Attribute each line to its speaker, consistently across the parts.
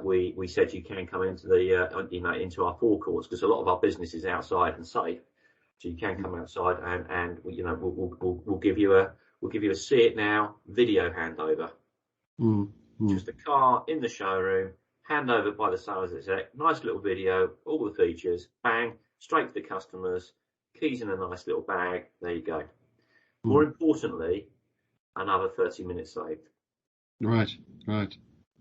Speaker 1: we said you can come into the into our forecourts, because a lot of our business is outside and safe, so you can come outside, and we'll give you a see it now video handover. Just a car in the showroom, handover by the sales exec, nice little video, all the features, bang, straight to the customers, keys in a nice little bag, there you go. More importantly, another 30 minutes saved.
Speaker 2: Right.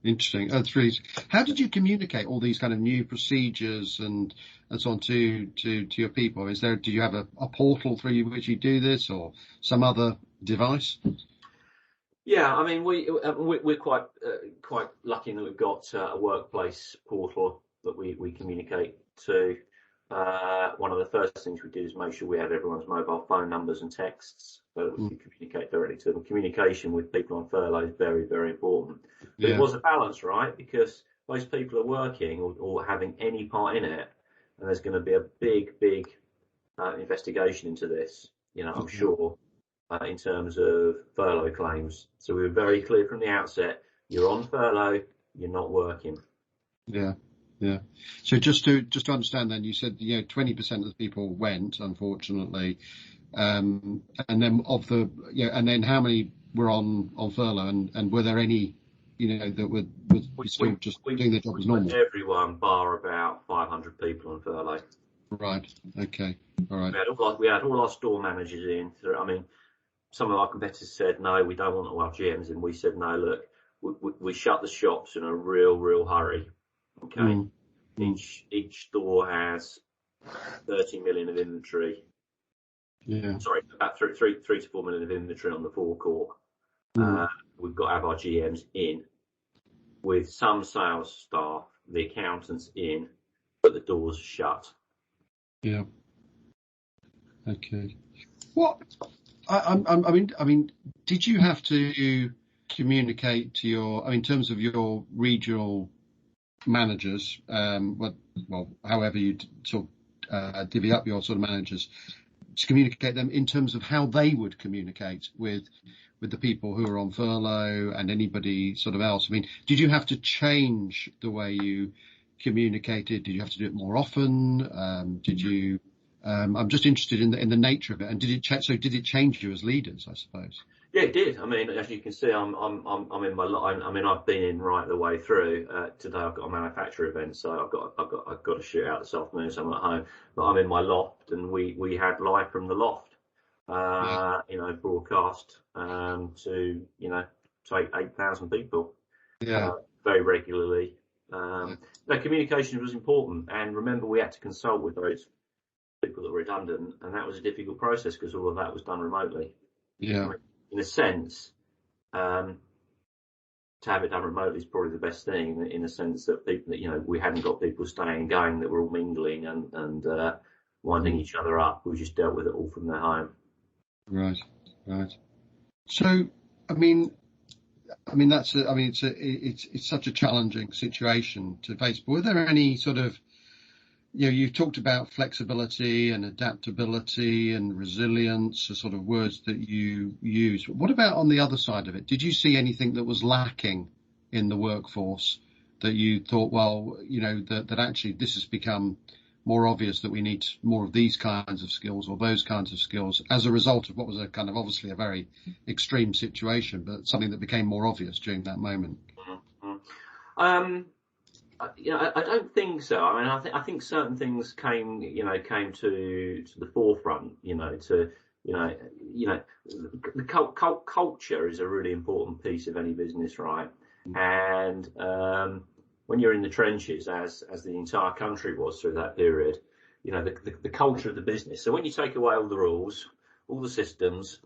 Speaker 2: Interesting. That's really. How did you communicate all these kind of new procedures and so on to your people? Do you have a portal through which you do this, or some other device?
Speaker 1: Yeah, I mean, we're quite lucky that we've got a workplace portal that we communicate to. One of the first things we did is make sure we had everyone's mobile phone numbers and texts, so that we could communicate directly to them. Communication with people on furlough is very, very important. But it was a balance, right? Because most people are working or having any part in it, and there's going to be a big investigation into this, I'm sure, in terms of furlough claims. So we were very clear from the outset: you're on furlough, you're not working.
Speaker 2: Yeah. So just to understand, then you said 20% of the people went, unfortunately, and then and then how many were on furlough, and were there any that were still just doing their job as normal?
Speaker 1: Everyone bar about 500 people on furlough.
Speaker 2: Right. Okay. All right.
Speaker 1: We had all our store managers in. I mean, some of our competitors said no, we don't want all our GMs in. We said no, look, we shut the shops in a real hurry. Okay. Each store has 30 million of inventory.
Speaker 2: Yeah.
Speaker 1: Sorry, about 3 to 4 million of inventory on the forecourt. We've got to have our GMs in, with some sales staff, the accountants in, but the doors shut.
Speaker 2: Yeah. Okay. What? I mean, did you have to communicate to in terms of your regional managers, however you sort of divvy up your sort of managers, to communicate them in terms of how they would communicate with the people who are on furlough and anybody sort of else? I mean, did you have to change the way you communicated? Did you have to do it more often? Did you? I'm just interested in the nature of it, and did it change you as leaders, I suppose?
Speaker 1: Yeah, it did. I mean, as you can see, I'm in my line. I mean, I've been in right the way through. Today I've got a manufacturer event, so I've got to shoot out this afternoon, so I'm at home. But I'm in my loft, and we had live from the loft, broadcast to 8,000 people, very regularly. Communication was important, and remember, we had to consult with those people that were redundant, and that was a difficult process because all of that was done remotely.
Speaker 2: Yeah.
Speaker 1: I mean, in a sense, to have it done remotely is probably the best thing, in a sense that people that, we hadn't got people staying and going, that were all mingling and winding each other up. We just dealt with it all from their home.
Speaker 2: Right. So, I mean, it's such a challenging situation to face. But were there any sort of, you've talked about flexibility and adaptability and resilience, the sort of words that you use. What about on the other side of it? Did you see anything that was lacking in the workforce that you thought, that actually this has become more obvious that we need more of these kinds of skills or those kinds of skills as a result of what was a kind of obviously a very extreme situation, but something that became more obvious during that moment?
Speaker 1: I don't think so. I mean, I think certain things came to the forefront. The culture is a really important piece of any business, right? And when you're in the trenches, as the entire country was through that period, the culture of the business. So when you take away all the rules, all the systems,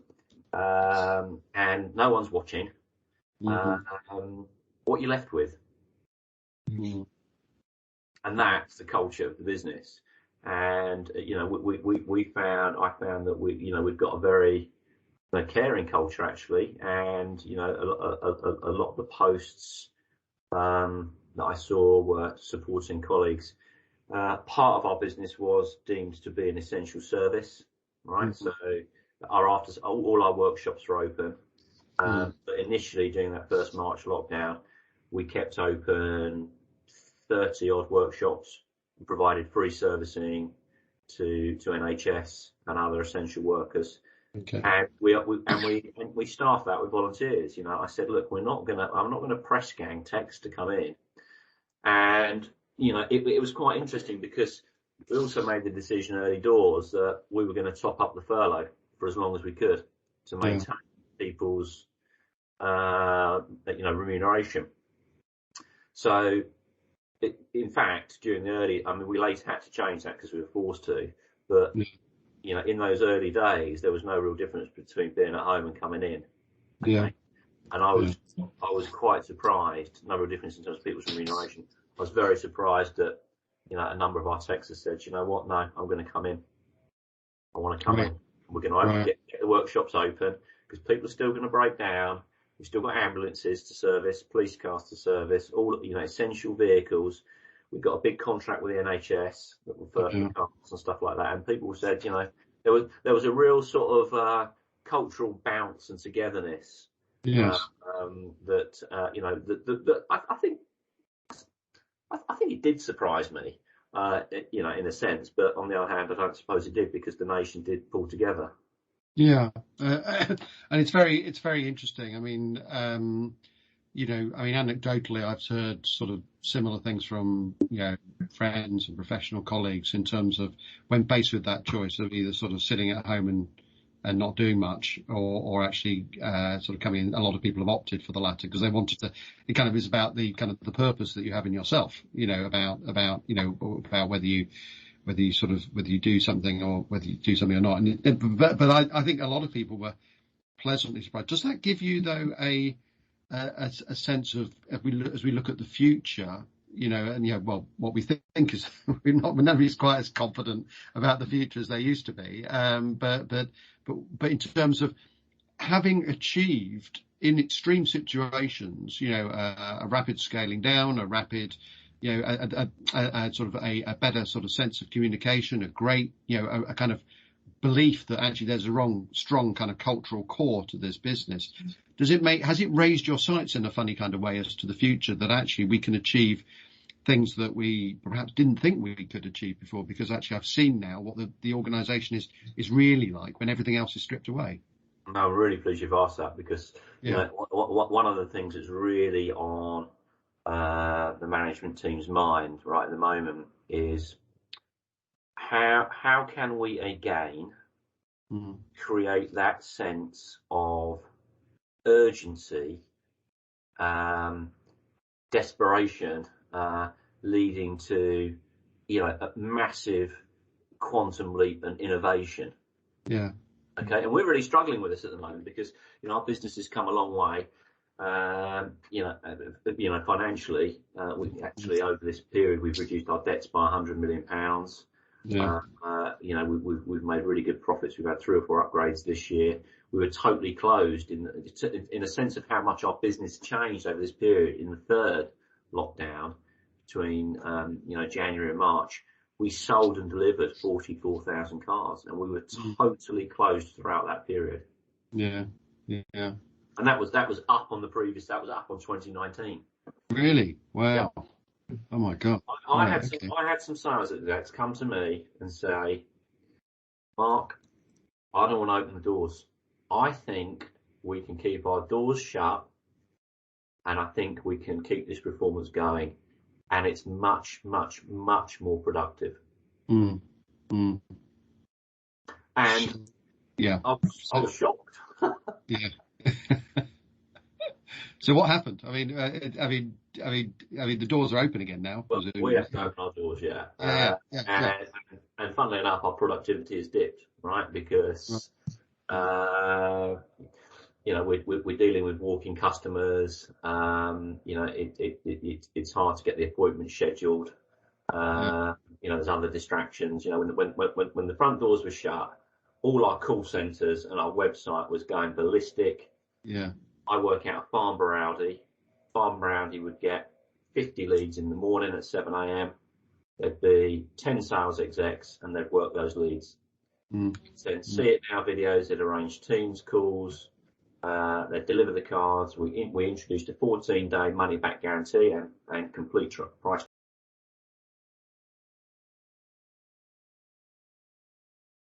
Speaker 1: and no one's watching, what you're left with. And that's the culture of the business. And I found that we've got a very caring culture, actually. And a lot of the posts that I saw were supporting colleagues. Part of our business was deemed to be an essential service, right? So all our workshops were open. But initially, during that first March lockdown, we kept open 30 odd workshops, we provided free servicing to NHS and other essential workers.
Speaker 2: Okay.
Speaker 1: And we staffed that with volunteers. I said, look, I'm not gonna press gang techs to come in. And it was quite interesting because we also made the decision early doors that we were going to top up the furlough for as long as we could to maintain people's remuneration. So in fact, during the we later had to change that because we were forced to, but in those early days, there was no real difference between being at home and coming in. Okay?
Speaker 2: Yeah.
Speaker 1: And I was quite surprised, no real difference in terms of people's remuneration. I was very surprised that, a number of our techs have said, you know what, no, I'm going to come in. I want to come in. We're going to get the workshops open because people are still going to break down. We've still got ambulances to service, police cars to service, all, essential vehicles. We've got a big contract with the NHS that will for cars and stuff like that. And people said, there was a real sort of cultural bounce and togetherness.
Speaker 2: Yes.
Speaker 1: I think it did surprise me, in a sense. But on the other hand, I don't suppose it did because the nation did pull together.
Speaker 2: Yeah, and it's very interesting. I mean, anecdotally, I've heard sort of similar things from friends and professional colleagues in terms of when faced with that choice of either sort of sitting at home and not doing much, or actually sort of coming in. A lot of people have opted for the latter because they wanted to. It kind of is about the kind of the purpose that you have in yourself. About whether you do something or whether you do something or not. But I think a lot of people were pleasantly surprised. Does that give you though a sense of as we look at the future? What we think is nobody's quite as confident about the future as they used to be. But in terms of having achieved in extreme situations, a rapid scaling down, a rapid, a sort of a better sort of sense of communication, a great, a kind of belief that actually there's a strong kind of cultural core to this business. Has it raised your sights in a funny kind of way as to the future that actually we can achieve things that we perhaps didn't think we could achieve before? Because actually I've seen now what the organisation is really like when everything else is stripped away.
Speaker 1: No, I'm really pleased you've asked that because one of the things that's really on the management team's mind right at the moment is how can we again create that sense of urgency, desperation, leading to a massive quantum leap and innovation.
Speaker 2: Yeah.
Speaker 1: Okay, and we're really struggling with this at the moment because our business has come a long way. Financially, we actually over this period we've reduced our debts by £100 million.
Speaker 2: Yeah.
Speaker 1: We've made really good profits. We've had 3 or 4 upgrades this year. We were totally closed in a sense of how much our business changed over this period. In the third lockdown between January and March, we sold and delivered 44,000 cars, and we were totally closed throughout that period.
Speaker 2: Yeah.
Speaker 1: And that was up on the previous. That was up on 2019.
Speaker 2: Really? Wow.
Speaker 1: Yeah.
Speaker 2: Oh my God.
Speaker 1: I had some sales execs come to me and say, Mark, I don't want to open the doors. I think we can keep our doors shut, and I think we can keep this performance going, and it's much, much, much more productive. And
Speaker 2: yeah,
Speaker 1: I was shocked.
Speaker 2: Yeah. So what happened? I mean, the doors are open again now.
Speaker 1: Well, we have to open our doors, yeah. And funnily enough, our productivity has dipped, right? Because we're dealing with walking customers. It's hard to get the appointment scheduled. There's other distractions. When the front doors were shut, all our call centres and our website was going ballistic.
Speaker 2: Yeah.
Speaker 1: I work out Farnborough Audi. Farnborough Audi would get 50 leads in the morning at 7 a.m. There'd be 10 sales execs and they'd work those leads. Then see it now videos, they'd arrange Teams calls, they'd deliver the cars. We introduced a 14-day money back guarantee and complete price